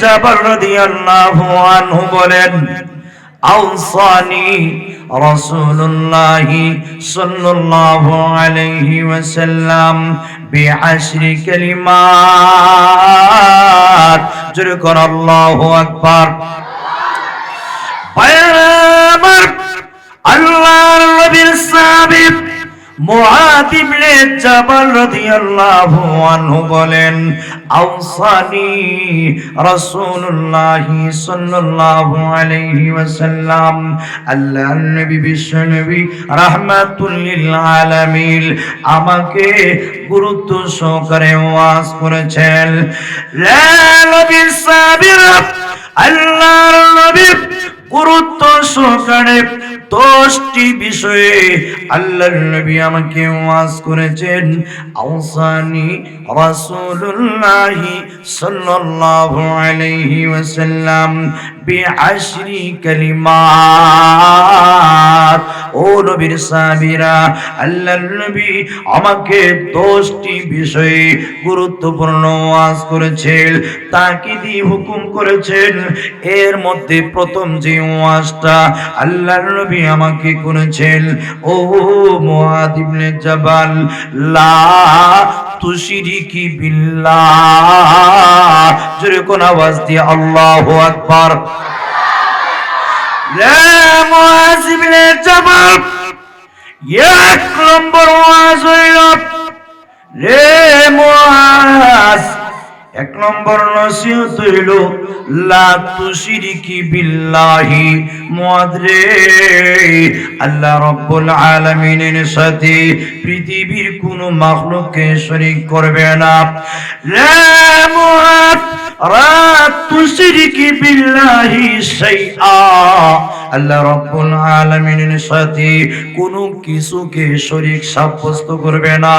জাবাল রাদিয়াল্লাহু আনহু বলেন, আওসানি রাসূলুল্লাহ সাল্লাল্লাহু আলাইহি ওয়াসাল্লাম বিআশরি কালিমাত। জোরে কোন আল্লাহু আকবার। আমার আল্লাহর নবীর সাহাবী মুআদ ইবনে জাবাল রাদিয়াল্লাহু আনহু বলেন, আওসানি রাসূলুল্লাহ সাল্লাল্লাহু আলাইহি ওয়াসাল্লাম, আল্লাহর নবী বিশ্বনবী রাহমাতুল লিল আলামিন আমাকে গুরুত্ব সহকারে ওয়াজ করেছেন। লা নবীর সাহাবীরা আল্লাহর নবী গুরুত্ব সহকারে 10টি বিষয়ে আল্লাহর নবী আমাকে ওয়াজ করেছেন। আওসানি রাসূলুল্লাহ সাল্লাল্লাহু আলাইহি ওয়াসাল্লাম বিআশরি কালিমাত। ও নবীর সাহাবীরা, আল্লাহর নবী আমাকে 10টি বিষয়ে গুরুত্বপূর্ণ ওয়াজ করেছেন, তাকিদি হুকুম করেছেন। এর মধ্যে প্রথম যে ওয়াজটা আল্লাহর নবী আমাকে করেছেন, ও মুআদ ইবনে জাবাল, লা তুশরিকি বিল্লাহ। জোরে কোন আওয়াজ দিয়ে আল্লাহু আকবার। লা মুআদ ইবনে জাবাল, এক নম্বর ওয়াজ হইল, রে মুআদ, এক নম্বর নসিহত হইল, লা তুশরিকি বিল্লাহি। মুআদ রে, আল্লাহ রাব্বুল আলামিনের সাথে পৃথিবীর কোনো মাখলুককে শরীক করবে না। লা মুআদ, লা তুশরিকি বিল্লাহি শাইআ। আল্লাহ রাব্বুল আলামিনের সাথে কোনো কিছুকে শরীক সাব্যস্ত করবে না।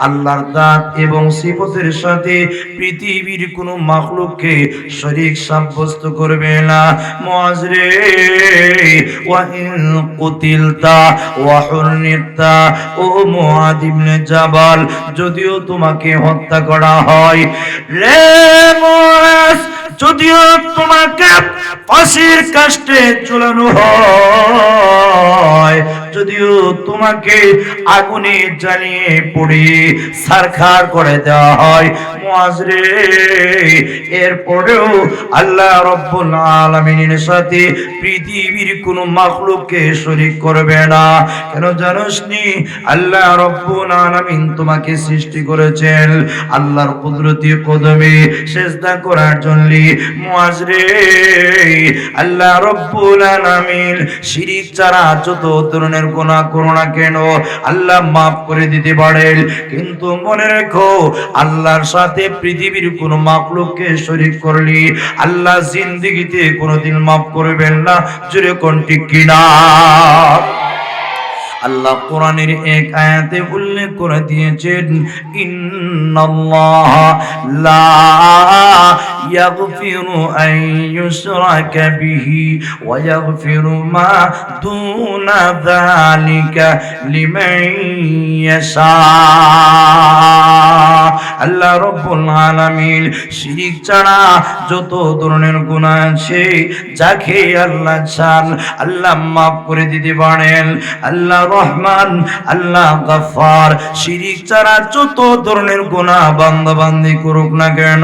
আল্লাহর দাত এবং সিফতের সাথে পৃথিবীর কোনো মাখলুককে শরীক সাব্যস্ত করবে না। মুআজ রে, ওয়া ইন কুতিলতা ওয়া হুরনিতা, ও মুআদ ইবনে জাবাল, যদিও তোমাকে হত্যা করা হয়, রে মুআজ, যদিও তোমাকে ফাঁসির কাস্টে ঝুলানো হয়, যদিও তোমাকে আগুনে জ্বালিয়ে পুড়িয়ে ছারখার করে দেওয়া হয়, মুআজ রে, এরপরেও আল্লাহ রাব্বুল আলামিনের সাথে পৃথিবীর কোনো মাখলুককে শরীক করবে না। কেন জানোস নি? আল্লাহ রাব্বুল আলামিন তোমাকে সৃষ্টি করেছেন আল্লাহর কুদরতি কদমে সিজদা করার জন্য। মুআজ রে, আল্লাহ রাব্বুল আলামিন শিরক ছাড়া যত ধরনের গুনাহ করো না কেন আল্লাহ মাফ করে দিতে পারেন, কিন্তু মনে রেখো, আল্লাহর সাথে পৃথিবীর কোন মাখলুককে শরীক করলে আল্লাহ জিন্দেগিতে কোনোদিন মাফ করবেন না। জোরে কোন ঠিক কিনা? আল্লাহ কোরআনের এক আয়াতে উল্লেখ করে দিয়েছেন, ইন্নাল্লাহা লা ইয়াগফিরু আন ইউশরাকা বিহি ওয়া ইয়াগফিরু মা দুনা যালিকা লিমান ইয়াশা। আল্লাহ রাব্বুল আলামিন শিরক ছাড়া যত ধরনের গুনাহ আছে, যাকে আল্লাহ চান আল্লাহ মাফ করে দিতে পারেন। আল্লাহ রহমান, আল্লাহ গফফার, শিরক ছাড়া যত ধরনের গুনাহ বান্দা বান্দি করুক না কেন,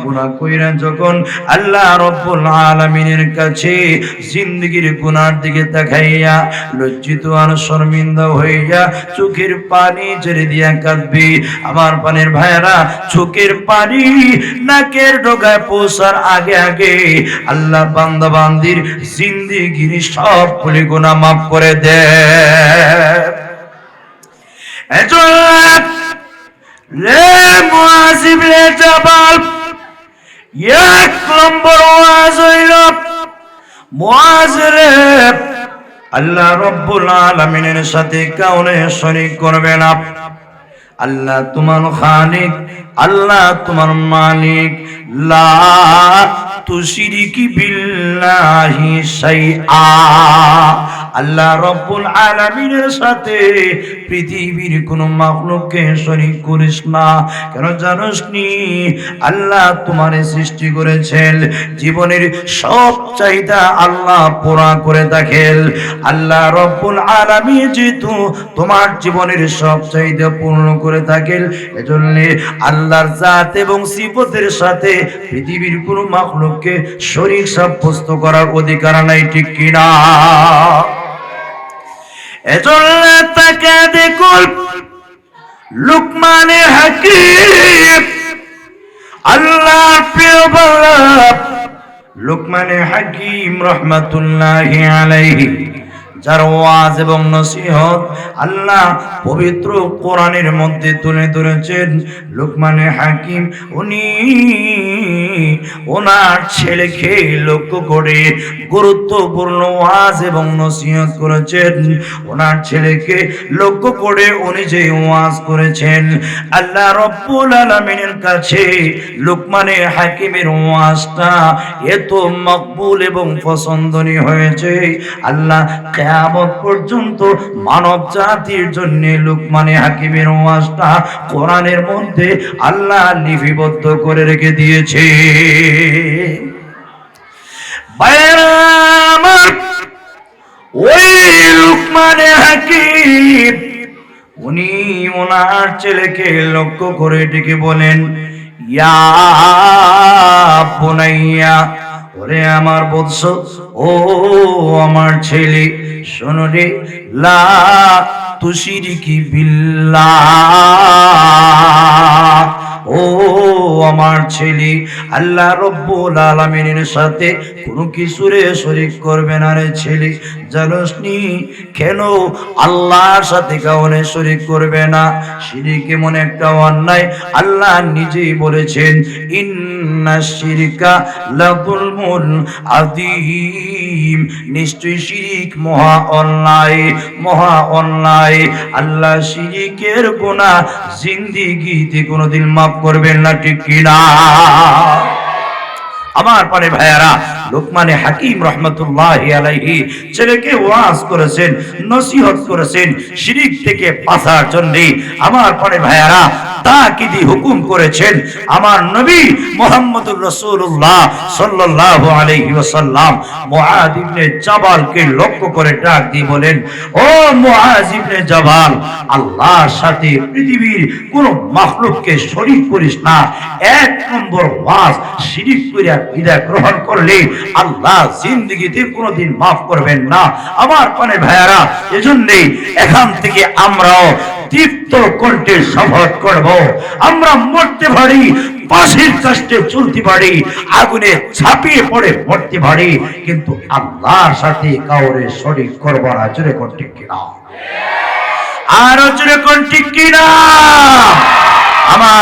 গুনাহ কইরা যখন আল্লাহ রাব্বুল আলামিনের কাছে জিন্দেগীর গুনার দিকে তাকাইয়া লজ্জিত আর শর্মিন্দা হইয়া চোখের পানি ছেড়ে দিয়া কাঁদবি, আমার পানির ভাইরা, চোখের পানি নাকের ডগায় পৌঁছার আগে আগে আল্লাহ বান্দা বান্দির জিন্দেগীর সব গুনাহ মাফ করে দেয়। মুআজ ইবনে জাবাল, এক নম্বর ওয়াজ হইল, মুআজ রে, আল্লাহ রাব্বুল আলামিনের সাথে কাউকে শরীক করবে না। আল্লাহ তোমার খালিক, আল্লাহ তোমার মালিক। লা তুশরিকি বিল্লাহি শাইআ, আল্লাহ রব্বুল আলামিনের সাথে পৃথিবীর কোন মাখলুককে শরীক করিস না। কেন জানোস নি? আল্লাহ তোমারে সৃষ্টি করেছেন, জীবনের সব চাহিদা আল্লাহ পুরা করে থাকেন। আল্লাহ রব্বুল আলামিন যেহেতু তোমার জীবনের সব চাহিদা পূর্ণ করে থাকেন, এজন্য আল্লাহর জাত এবং সিফতের সাথে পৃথিবীর কোন মাখলুককে শরীক সাব্যস্ত করার অধিকার নাই, ঠিক কিনা? এজন্য তাকে দেখুন লুকমানে হাকিম, আল্লাহর প্রিয় বান্দা লুকমানে হাকিম রাহমাতুল্লাহি আলাইহি, যার ওয়াজ এবং নসিহত আল্লাহ পবিত্র কোরআনের মধ্যে তুলে ধরেছেন। লুকমানে হাকিম উনি ওনার ছেলেকে লক্ষ্য করে গুরুত্বপূর্ণ ওয়াজ এবং নসিহত করেছেন। ওনার ছেলেকে লক্ষ্য করে উনি যে ওয়াজ করেছেন, আল্লাহ রব্বুল আলামিনের কাছে লুকমানে হাকিমের ওয়াজটা এত মকবুল এবং পছন্দনীয় হয়েছে, আল্লাহ কিয়ামত পর্যন্ত মানব জাতির জন্য লুকমানে হাকিমের ওয়াজটা কোরআনের মধ্যে আল্লাহ লিপিবদ্ধ করে রেখে দিয়েছে। ভাইরা আমার, ওই লুকমানে হাকিম উনি ওনার ছেলেকে লক্ষ্য করে ডেকে বলেন, ইয়া বুনাইয়া, ওরে আমার বৎস, ও আমার ছেলে, শোনো রে, লা তুশরিকি বিল্লাহ, ও আমার ছেলে, আল্লাহ রব্বুল আলামিনের সাথে কোনো কিছুরে শরীক করবে না রে ছেলে। জানোস নি কেন আল্লাহর সাথে কাউনে শরীক করবে না? শিরক এমন একটা অন্যায়, আল্লাহ নিজেই বলেছেন, ইন্নাশ শিরকা লাযুলমুন আযীম, নিশ্চয়ই শিরক মহা অন্যায়, মহা অন্যায়। আল্লাহ শিরকের গুনাহ জিন্দেগিতে কোনোদিন মাফ করবেন না, ঠিক কিনা? আমার পারে ভাইয়ারা, লুকমানে হাকিম রাহমাতুল্লাহি আলাইহি ছেলেকে ওয়াজ করেছেন, নসিহত করেছেন শিরক থেকে বাঁচার জন্য। আমার পারে ভাইয়ারা, তাকিদি হুকুম করেছেন আমার নবী মুহাম্মদুর রাসূলুল্লাহ সাল্লাল্লাহু আলাইহি ওয়াসাল্লাম মুআয ইবনে জাবালকে লক্ষ্য করে ডাক দিয়ে বলেন, ও মুআয ইবনে জাবাল, আল্লাহর সাথে পৃথিবীর কোন মাখলুককে শরীক করিস না। এক নম্বর ওয়াজ, শিরক কইরা বিদা গ্রহণ করলে আল্লাহ জিন্দেগিতে কোনোদিন মাফ করবেন না। আমার পানে ভাইয়ারা, এজন্যই এখান থেকে আমরাও দীপ্ত কণ্ঠে শপথ করব, আমরা মরতে পারি, ফাঁসির কাষ্টে চলতে পারি, আগুনে ঝাঁপিয়ে পড়ে মরতে পারি, কিন্তু আল্লাহর সাথে কাউরে শরীক করব না। জোরে কোন ঠিক কিনা? আর জোরে কোন ঠিক কিনা? আমার